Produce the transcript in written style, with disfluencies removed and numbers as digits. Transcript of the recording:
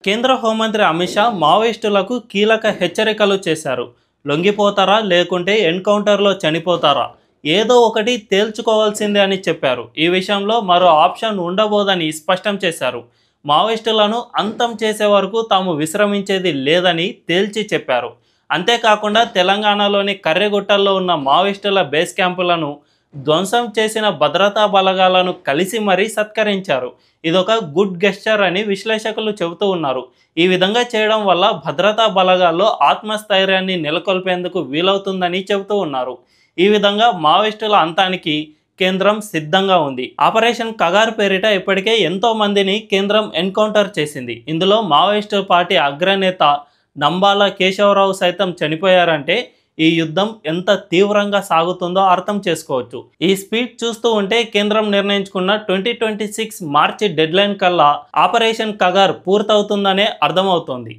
కేంద్ర హోంమంత్రి అమిత్ షా మావోయిస్టులకు కీలక హెచ్చరికలు చేశారు. లొంగిపోతారా లేకుంటే ఎన్కౌంటర్లో చనిపోతారా, ఏదో ఒకటి తేల్చుకోవాల్సిందే అని చెప్పారు. ఈ విషయంలో మరో ఆప్షన్ ఉండబోదని స్పష్టం చేశారు. మావోయిస్టులను అంతం చేసే వరకు తాము విశ్రమించేది లేదని తేల్చి చెప్పారు. అంతేకాకుండా తెలంగాణలోని కర్రెగుట్టల్లో ఉన్న మావోయిస్టుల బేస్ క్యాంపులను ధ్వంసం చేసిన భద్రతా బలగాలను కలిసి మరీ సత్కరించారు. ఇదొక గుడ్ గెస్చర్ అని విశ్లేషకులు చెబుతూ ఉన్నారు. ఈ విధంగా చేయడం వల్ల భద్రతా బలగాల్లో ఆత్మస్థైర్యాన్ని నెలకొల్పేందుకు వీలవుతుందని చెబుతూ ఉన్నారు. ఈ విధంగా మావోయిస్టుల అంతానికి కేంద్రం సిద్ధంగా ఉంది. ఆపరేషన్ కగార్ పేరిట ఇప్పటికే ఎంతో మందిని కేంద్రం ఎన్కౌంటర్ చేసింది. ఇందులో మావోయిస్టు పార్టీ అగ్రనేత నంబాల కేశవరావు సైతం చనిపోయారంటే ఈ యుద్ధం ఎంత తీవ్రంగా సాగుతుందో అర్థం చేసుకోవచ్చు. ఈ స్పీడ్ చూస్తూ ఉంటే కేంద్రం నిర్ణయించుకున్న 2026 మార్చి డెడ్లైన్ కల్లా ఆపరేషన్ కగార్ పూర్తవుతుందనే అర్థమవుతోంది.